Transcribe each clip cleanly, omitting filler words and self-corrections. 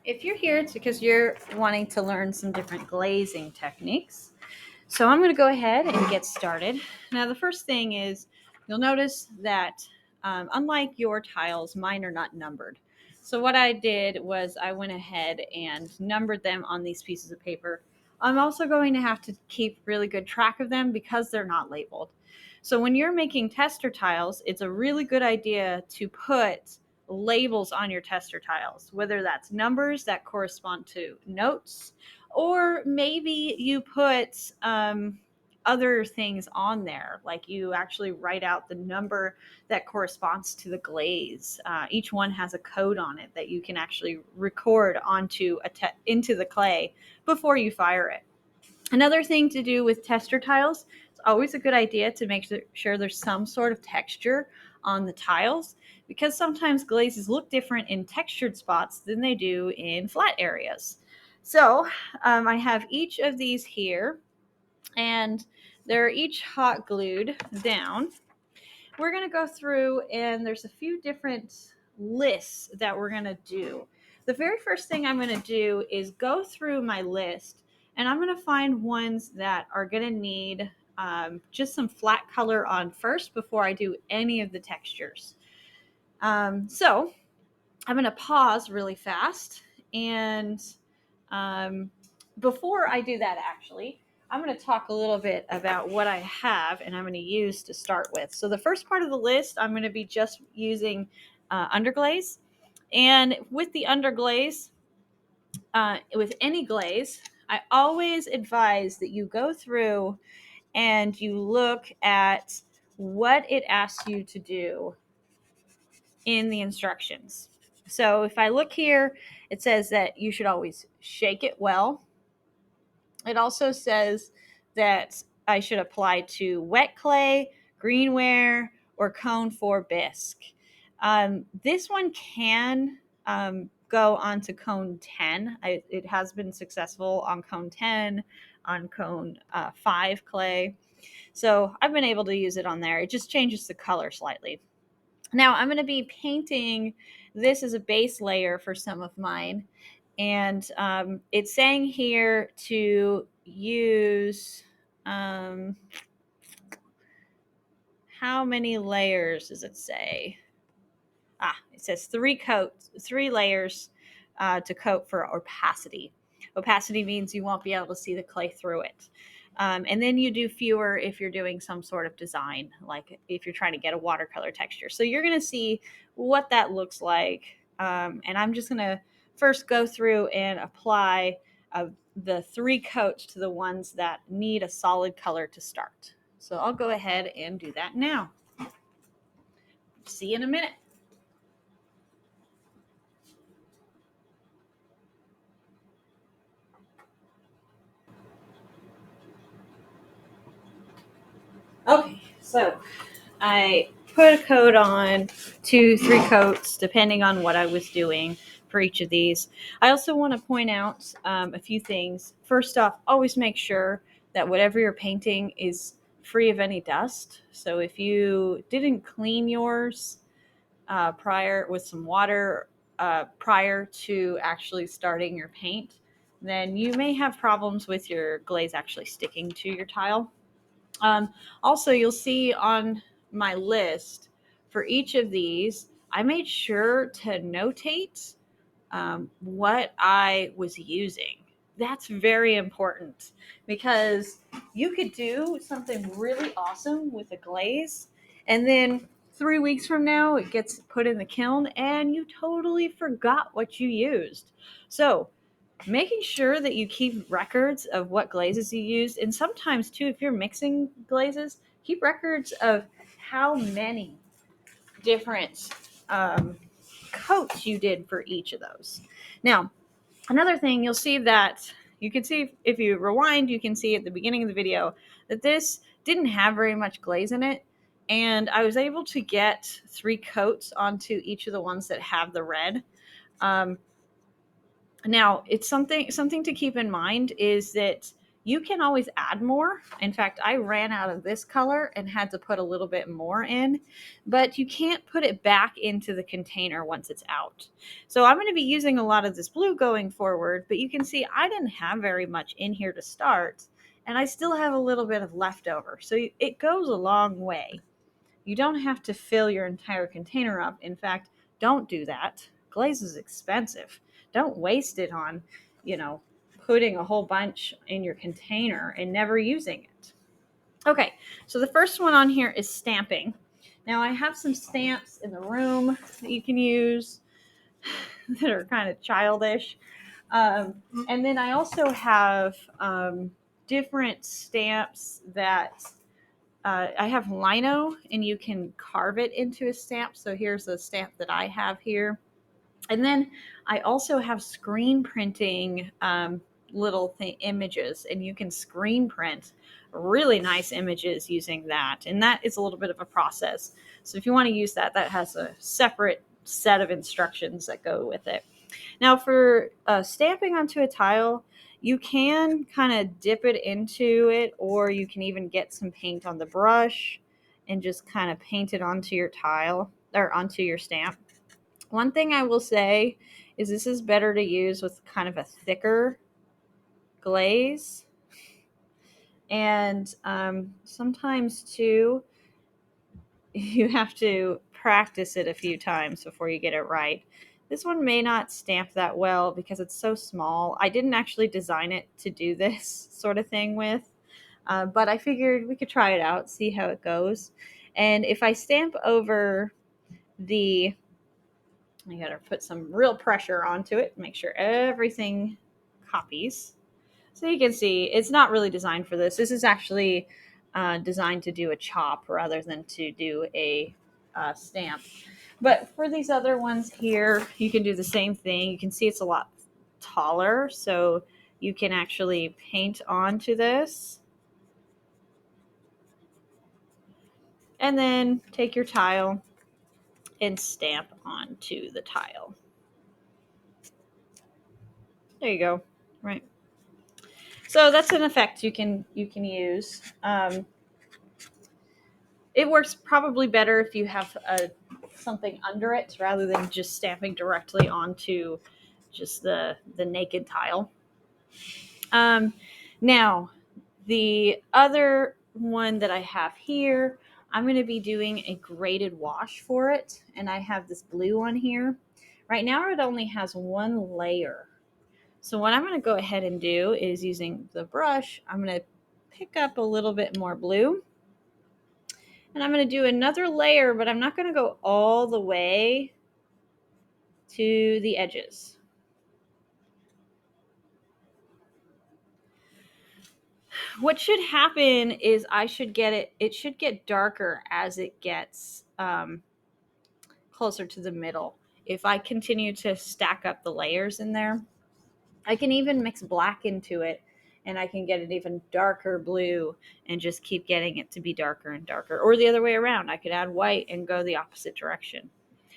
If you're here, it's because you're wanting to learn some different glazing techniques. So I'm going to go ahead and get started. Now, the first thing is you'll notice that unlike your tiles, mine are not numbered. So what I did was I went ahead and numbered them on these pieces of paper. I'm also going to have to keep really good track of them because they're not labeled. So when you're making tester tiles, it's a really good idea to put labels on your tester tiles, whether that's numbers that correspond to notes, or maybe you put other things on there, like you actually write out the number that corresponds to the glaze. Each one has a code on it that you can actually record onto into the clay before you fire it. Another thing to do with tester tiles, it's always a good idea to make sure there's some sort of texture on the tiles, because sometimes glazes look different in textured spots than they do in flat areas. So I have each of these here, and they're each hot glued down. We're going to go through, and there's a few different lists that we're going to do. The very first thing I'm going to do is go through my list, and I'm going to find ones that are going to need just some flat color on first before I do any of the textures. So I'm going to pause really fast, and before I do that, actually, I'm going to talk a little bit about what I have and I'm going to use to start with. So the first part of the list, I'm going to be just using underglaze. And with the underglaze, with any glaze, I always advise that you go through and you look at what it asks you to do in the instructions. So if I look here, it says that you should always shake it well. It also says that I should apply to wet clay, greenware, or cone 4 bisque. This one can go onto cone 10. It has been successful on cone 10, on cone 5 clay. So I've been able to use it on there. It just changes the color slightly. Now I'm going to be painting this as a base layer for some of mine. And it's saying here to use, how many layers does it say? It says 3 layers to coat for opacity. Opacity means you won't be able to see the clay through it. And then you do fewer if you're doing some sort of design, like if you're trying to get a watercolor texture. So you're going to see what that looks like. And I'm just going to first go through and apply the 3 coats to the ones that need a solid color to start. So I'll go ahead and do that now. See you in a minute. Okay, so I put a coat on, 2, 3 coats, depending on what I was doing for each of these. I also want to point out a few things. First off, always make sure that whatever you're painting is free of any dust. So if you didn't clean yours prior with some water prior to actually starting your paint, then you may have problems with your glaze actually sticking to your tile. Also, you'll see on my list for each of these, I made sure to notate what I was using. That's very important because you could do something really awesome with a glaze, and then 3 weeks from now, it gets put in the kiln and you totally forgot what you used. So, making sure that you keep records of what glazes you used, and sometimes too, if you're mixing glazes, keep records of how many different coats you did for each of those. Now, another thing you'll see that you can see if you rewind, you can see at the beginning of the video that this didn't have very much glaze in it, and I was able to get 3 coats onto each of the ones that have the red. Now, it's something to keep in mind is that You can always add more. In fact, I ran out of this color and had to put a little bit more in, but you can't put it back into the container once it's out. So I'm going to be using a lot of this blue going forward, but you can see I didn't have very much in here to start, and I still have a little bit of leftover. So it goes a long way. You don't have to fill your entire container up. In fact, don't do that. Glaze is expensive. Don't waste it on, putting a whole bunch in your container and never using it. Okay, so the first one on here is stamping. Now I have some stamps in the room that you can use that are kind of childish. And then I also have different stamps that I have lino, and you can carve it into a stamp. So here's a stamp that I have here. And then I also have screen printing little images, and you can screen print really nice images using that. And that is a little bit of a process. So if you want to use that, that has a separate set of instructions that go with it. Now for stamping onto a tile, you can kind of dip it into it, or you can even get some paint on the brush and just kind of paint it onto your tile or onto your stamp. One thing I will say is this is better to use with kind of a thicker glaze. And sometimes too, you have to practice it a few times before you get it right. This one may not stamp that well because it's so small. I didn't actually design it to do this sort of thing with, but I figured we could try it out, see how it goes. And if I stamp over I gotta put some real pressure onto it, make sure everything copies. So you can see it's not really designed for this. This is actually designed to do a chop rather than to do a stamp. But for these other ones here, you can do the same thing. You can see it's a lot taller, so you can actually paint onto this. And then take your tile and stamp onto the tile. There you go. Right. So that's an effect you can use. It works probably better if you have something under it rather than just stamping directly onto just the naked tile. Now, the other one that I have here, I'm going to be doing a graded wash for it, and I have this blue one here. Right now it only has one layer. So what I'm going to go ahead and do is, using the brush, I'm going to pick up a little bit more blue. And I'm going to do another layer, but I'm not going to go all the way to the edges. What should happen is it should get darker as it gets closer to the middle. If I continue to stack up the layers in there, I can even mix black into it, and I can get an even darker blue and just keep getting it to be darker and darker. Or the other way around, I could add white and go the opposite direction.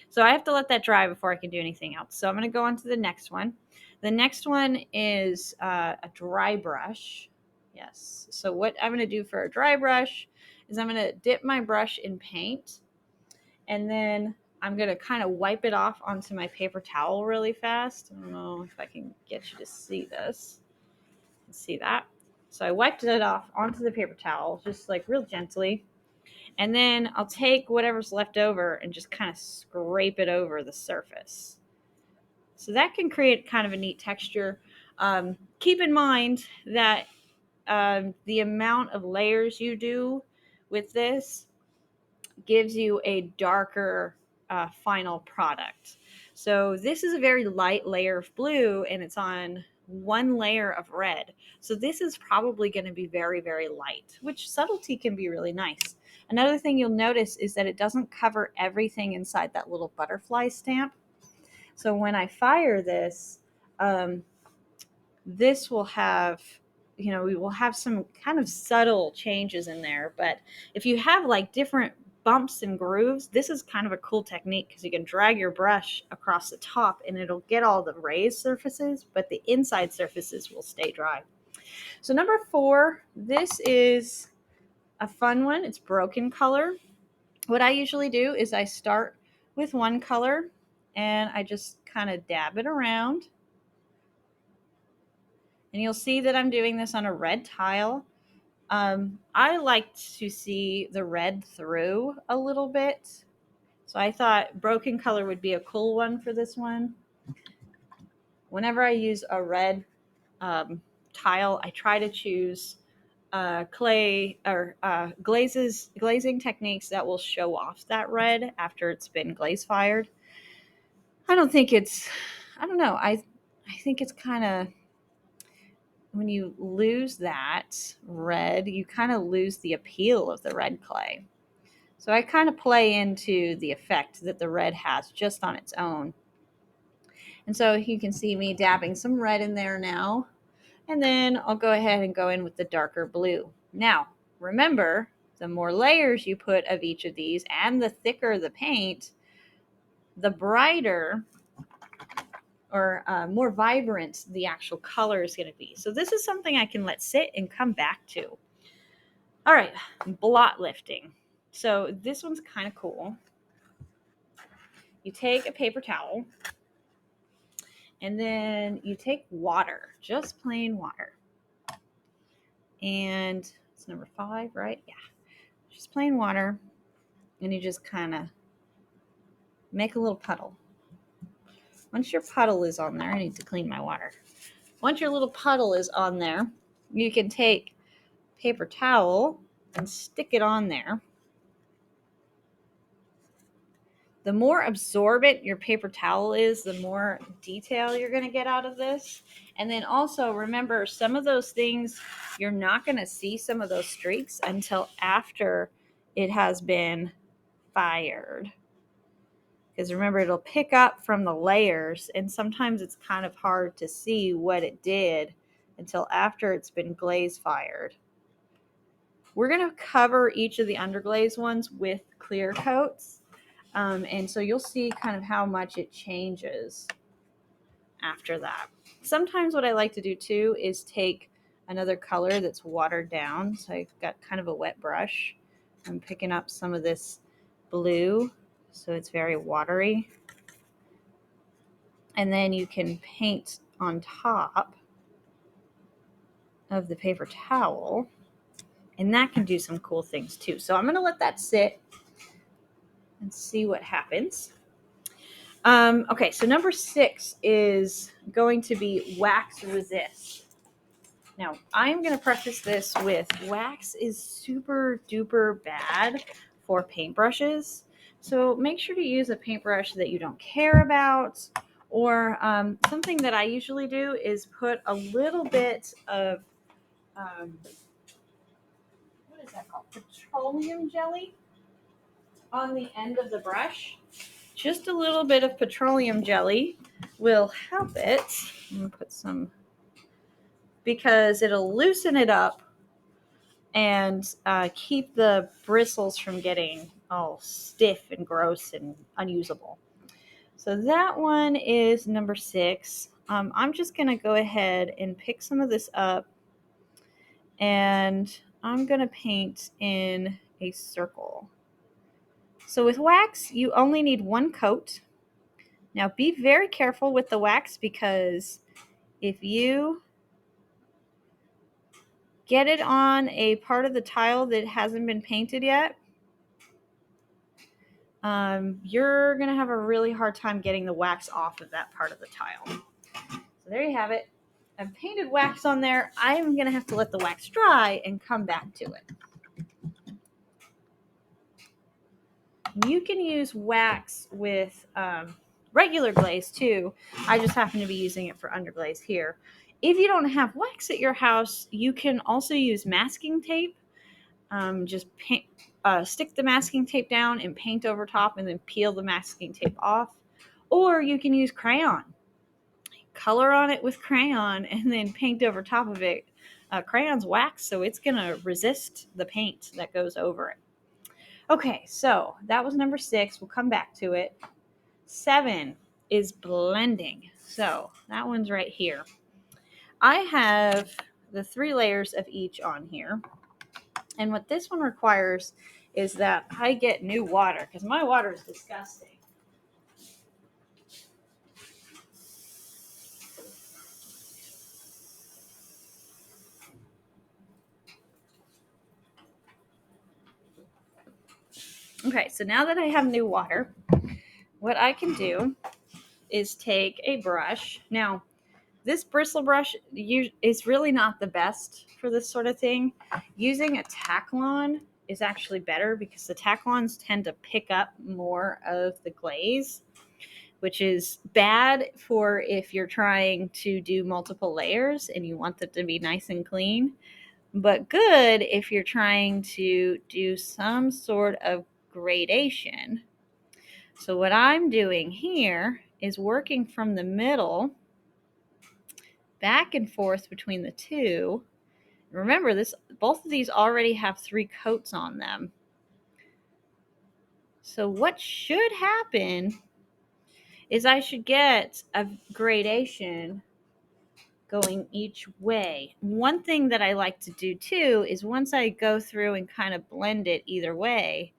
So I have to let that dry before I can do anything else. So I'm going to go on to the next one. The next one is a dry brush. Yes. So what I'm going to do for a dry brush is I'm going to dip my brush in paint, and then I'm going to kind of wipe it off onto my paper towel really fast. I don't know if I can get you to see this. See that? So I wiped it off onto the paper towel, just like real gently. And then I'll take whatever's left over and just kind of scrape it over the surface. So that can create kind of a neat texture. Keep in mind that the amount of layers you do with this gives you a darker final product. So this is a very light layer of blue, and it's on one layer of red. So this is probably going to be very, very light, which subtlety can be really nice. Another thing you'll notice is that it doesn't cover everything inside that little butterfly stamp. So when I fire this, this will have, we will have some kind of subtle changes in there. But if you have like different bumps and grooves, this is kind of a cool technique because you can drag your brush across the top and it'll get all the raised surfaces, but the inside surfaces will stay dry. So number 4, this is a fun one. It's broken color. What I usually do is I start with one color and I just kind of dab it around. And you'll see that I'm doing this on a red tile. I like to see the red through a little bit. So I thought broken color would be a cool one for this one. Whenever I use a red tile, I try to choose clay or glazing techniques that will show off that red after it's been glaze fired. I don't know. I think it's kind of, when you lose that red, you kind of lose the appeal of the red clay. So I kind of play into the effect that the red has just on its own. And so you can see me dabbing some red in there now. And then I'll go ahead and go in with the darker blue. Now, remember, the more layers you put of each of these and the thicker the paint, the brighter or more vibrant the actual color is going to be. So this is something I can let sit and come back to. All right, blot lifting. So this one's kind of cool. You take a paper towel and then you take water, just plain water. And it's number 5, right? Yeah, just plain water. And you just kind of make a little puddle. Once your puddle is on there, I need to clean my water. Once your little puddle is on there, you can take paper towel and stick it on there. The more absorbent your paper towel is, the more detail you're going to get out of this. And then also remember, some of those things, you're not going to see some of those streaks until after it has been fired. Because remember, it'll pick up from the layers, and sometimes it's kind of hard to see what it did until after it's been glaze fired. We're going to cover each of the underglaze ones with clear coats. And so you'll see kind of how much it changes after that. Sometimes what I like to do too is take another color that's watered down. So I've got kind of a wet brush. I'm picking up some of this blue, so it's very watery. And then you can paint on top of the paper towel, and that can do some cool things too. So I'm going to let that sit and see what happens. Okay, so number 6 is going to be wax resist. Now, I'm going to preface this with wax is super duper bad for paintbrushes. So make sure to use a paintbrush that you don't care about. Or something that I usually do is put a little bit of, what is that called? Petroleum jelly on the end of the brush. Just a little bit of petroleum jelly will help it. I'm going to put some, because it'll loosen it up and keep the bristles from getting all stiff and gross and unusable. So that one is number 6. I'm just going to go ahead and pick some of this up, and I'm going to paint in a circle. So with wax, you only need 1 coat. Now be very careful with the wax, because if you get it on a part of the tile that hasn't been painted yet, you're going to have a really hard time getting the wax off of that part of the tile. So there you have it. I've painted wax on there. I'm going to have to let the wax dry and come back to it. You can use wax with regular glaze too. I just happen to be using it for underglaze here. If you don't have wax at your house, you can also use masking tape. Just stick the masking tape down and paint over top, and then peel the masking tape off. Or you can use crayon. Color on it with crayon and then paint over top of it. Crayon's wax, so it's going to resist the paint that goes over it. Okay, so that was number 6. We'll come back to it. 7 is blending. So that one's right here. I have the 3 layers of each on here. And what this one requires is that I get new water, because my water is disgusting. Okay, so now that I have new water, what I can do is take a brush. Now, this bristle brush is really not the best for this sort of thing. Using a Taklon is actually better because the Taklons tend to pick up more of the glaze, which is bad for if you're trying to do multiple layers and you want them to be nice and clean, but good if you're trying to do some sort of gradation. So what I'm doing here is working from the middle back and forth between the two. Remember, both of these already have 3 coats on them. So what should happen is I should get a gradation going each way. One thing that I like to do too is once I go through and kind of blend it either way,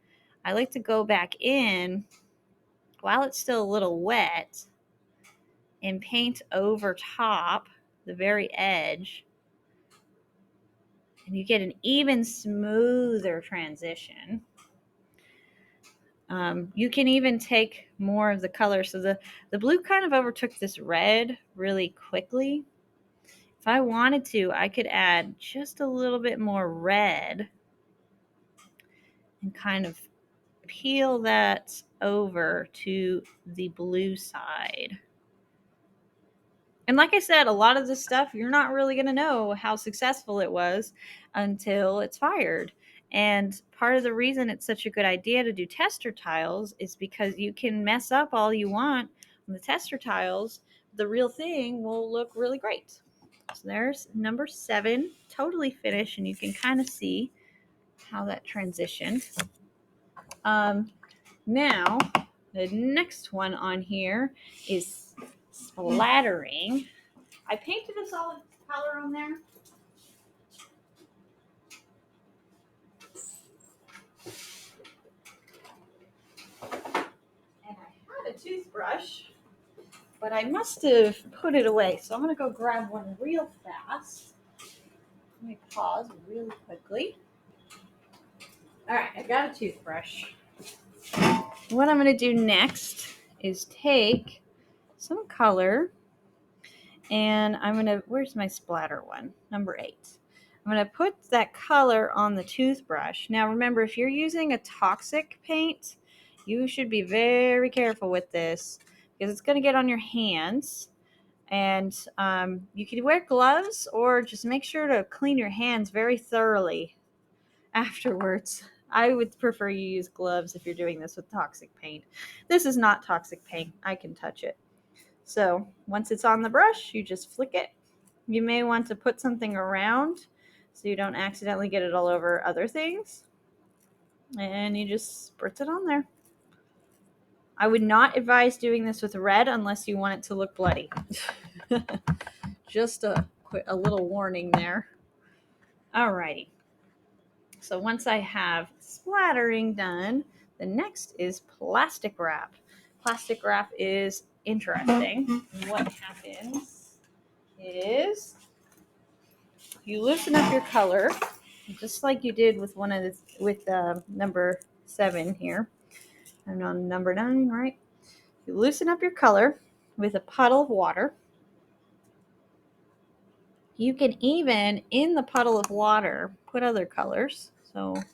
I like to go back in while it's still a little wet and paint over top the very edge, and you get an even smoother transition. You can even take more of the color. So the blue kind of overtook this red really quickly. If I wanted to, I could add just a little bit more red and kind of peel that over to the blue side. And like I said, a lot of this stuff, you're not really going to know how successful it was until it's fired. And part of the reason it's such a good idea to do tester tiles is because you can mess up all you want on the tester tiles. The real thing will look really great. So there's number 7, totally finished, and you can kind of see how that transitioned. Now, the next one on here is splattering. I painted a solid color on there. And I had a toothbrush, but I must have put it away. So I'm going to go grab one real fast. Let me pause really quickly. All right, I got a toothbrush. What I'm going to do next is take some color, and I'm going to, where's my splatter one? Number 8. I'm going to put that color on the toothbrush. Now remember, if you're using a toxic paint, you should be very careful with this because it's going to get on your hands. And you can wear gloves or just make sure to clean your hands very thoroughly afterwards. I would prefer you use gloves if you're doing this with toxic paint. This is not toxic paint. I can touch it. So once it's on the brush, you just flick it. You may want to put something around so you don't accidentally get it all over other things. And you just spritz it on there. I would not advise doing this with red unless you want it to look bloody. Just a little warning there. Alrighty. So once I have splattering done, the next is plastic wrap. Plastic wrap is interesting. What happens is you loosen up your color, just like you did with number 7 here. I'm on number 9, right? You loosen up your color with a puddle of water. You can even, in the puddle of water, put other colors. So I'm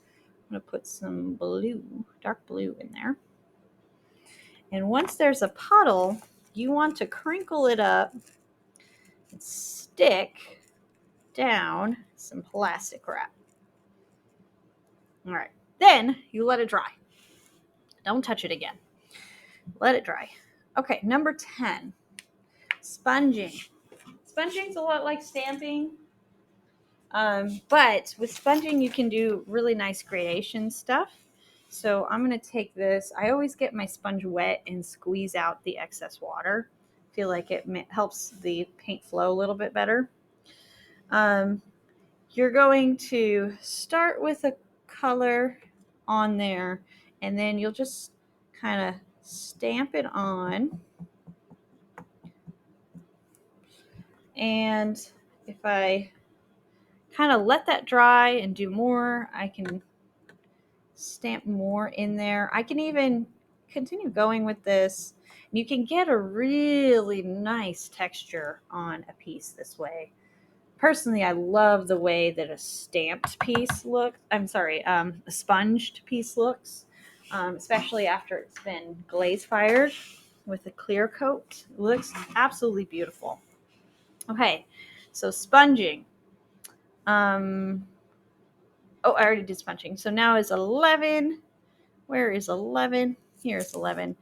going to put some blue, dark blue in there. And once there's a puddle, you want to crinkle it up and stick down some plastic wrap. All right. Then you let it dry. Don't touch it again. Let it dry. Okay, number 10, sponging. Sponging's a lot like stamping. But with sponging, you can do really nice gradation stuff. So I'm going to take this. I always get my sponge wet and squeeze out the excess water. I feel like it helps the paint flow a little bit better. you're going to start with a color on there, and then you'll just kind of stamp it on. And if I kind of let that dry and do more, I can stamp more in there. I can even continue going with this. You can get a really nice texture on a piece this way. Personally, I love the way that a stamped piece looks. A sponged piece looks, especially after it's been glaze fired with a clear coat. It looks absolutely beautiful. Okay, so sponging. Oh, I already did sponging. So now is 11. Where is 11? Here's 11.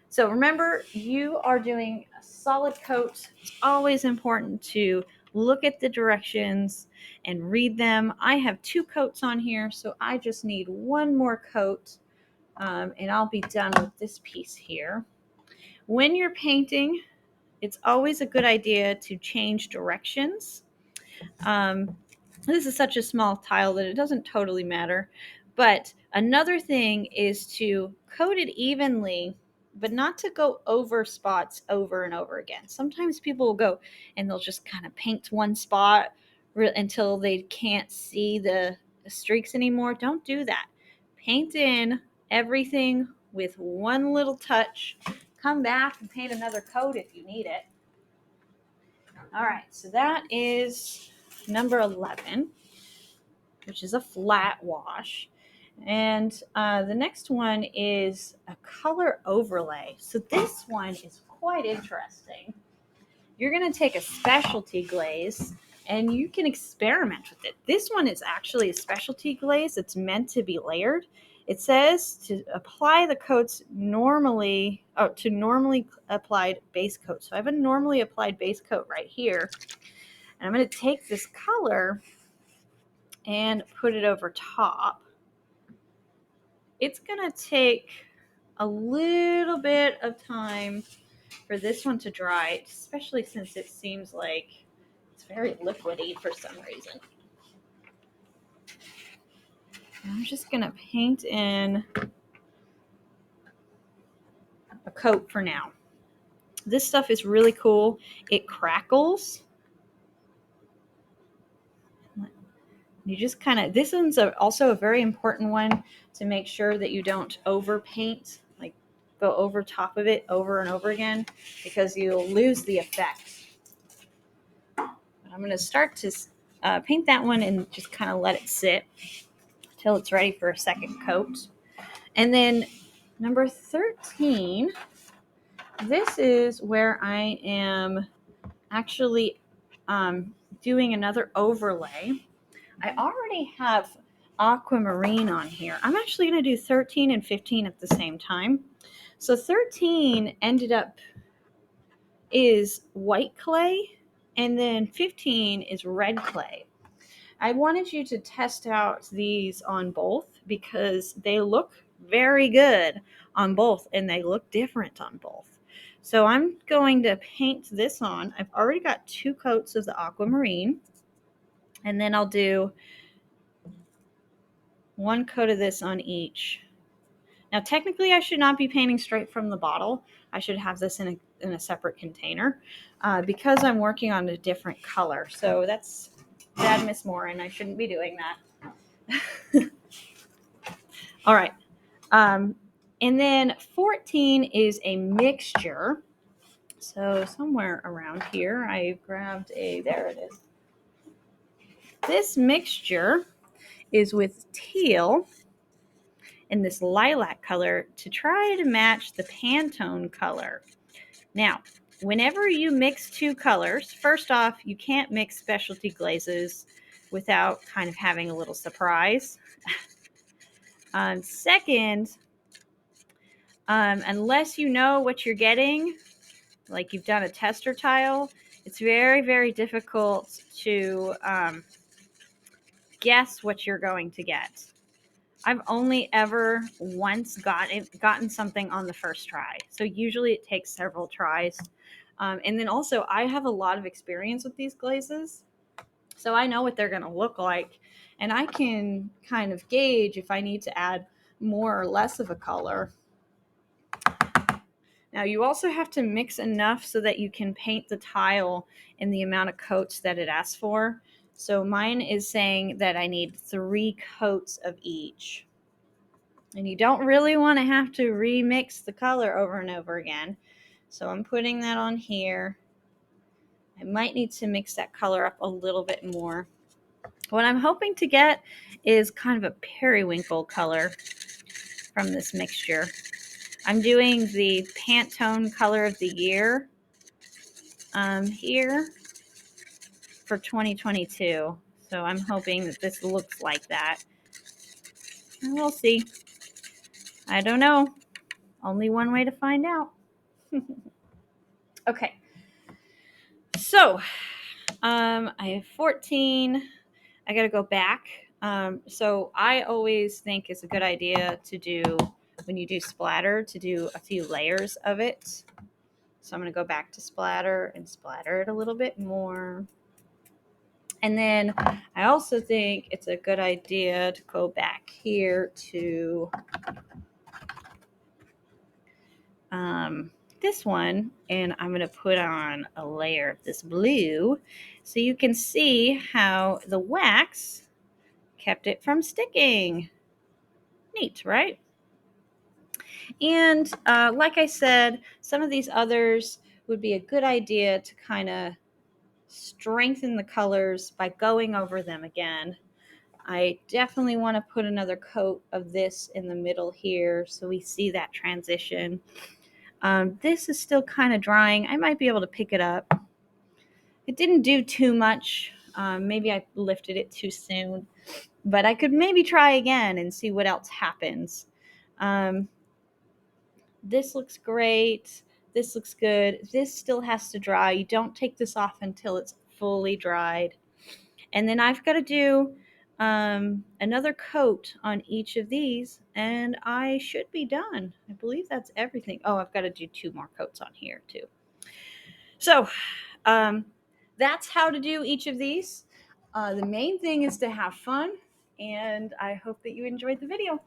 So remember, you are doing a solid coat. It's always important to look at the directions and read them. I have 2 coats on here, so I just need 1 more coat, and I'll be done with this piece here. When you're painting, it's always a good idea to change directions. This is such a small tile that it doesn't totally matter. But another thing is to coat it evenly, but not to go over spots over and over again. Sometimes people will go and they'll just kind of paint one spot until they can't see the streaks anymore. Don't do that. Paint in everything with one little touch. Come back and paint another coat if you need it. All right, so that is number 11, which is a flat wash. And the next one is a color overlay. So this one is quite interesting. You're going to take a specialty glaze and you can experiment with it. This one is actually a specialty glaze. It's meant to be layered. It says to apply the coats normally applied base coat. So I have a normally applied base coat right here. And I'm going to take this color and put it over top. It's going to take a little bit of time for this one to dry, especially since it seems like it's very liquidy for some reason. And I'm just going to paint in a coat for now. This stuff is really cool. It crackles. You just kind of, this one's also a very important one to make sure that you don't overpaint, like go over top of it over and over again, because you'll lose the effect. I'm going to start to paint that one and just kind of let it sit till it's ready for a second coat. And then number 13, this is where I am actually doing another overlay. I already have aquamarine on here. I'm actually going to do 13 and 15 at the same time. So 13 ended up is white clay, and then 15 is red clay. I wanted you to test out these on both because they look very good on both and they look different on both. So I'm going to paint this on. I've already got 2 coats of the aquamarine, and then I'll do 1 coat of this on each. Now, technically, I should not be painting straight from the bottle. I should have this in a separate container because I'm working on a different color. So that's bad, Miss Morin. I shouldn't be doing that. All right. And then 14 is a mixture. So somewhere around here, I grabbed there it is. This mixture is with teal and this lilac color to try to match the Pantone color. Now, whenever you mix 2 colors, first off, you can't mix specialty glazes without kind of having a little surprise. Second, unless you know what you're getting, like you've done a tester tile, it's very, very difficult to guess what you're going to get. I've only ever once gotten something on the first try. So usually it takes several tries. And then also I have a lot of experience with these glazes. So I know what they're going to look like, and I can kind of gauge if I need to add more or less of a color. Now you also have to mix enough so that you can paint the tile in the amount of coats that it asks for. So mine is saying that I need 3 coats of each. And you don't really want to have to remix the color over and over again. So I'm putting that on here. I might need to mix that color up a little bit more. What I'm hoping to get is kind of a periwinkle color from this mixture. I'm doing the Pantone color of the year here for 2022. So I'm hoping that this looks like that. And we'll see. I don't know. Only one way to find out. Okay. So I have 14. I got to go back. So I always think it's a good idea to do, when you do splatter, to do a few layers of it. So I'm going to go back to splatter and splatter it a little bit more. And then I also think it's a good idea to go back here to this one, and I'm going to put on a layer of this blue so you can see how the wax kept it from sticking. Neat, right? And like I said, some of these others would be a good idea to kind of strengthen the colors by going over them again. I definitely want to put another coat of this in the middle here so we see that transition. This is still kind of drying. I might be able to pick it up. It didn't do too much. Maybe I lifted it too soon, but I could maybe try again and see what else happens. This looks great. This looks good. This still has to dry. You don't take this off until it's fully dried. And then I've got to do another coat on each of these, and I should be done. I believe that's everything. Oh, I've got to do 2 more coats on here too. So that's how to do each of these. The main thing is to have fun, and I hope that you enjoyed the video.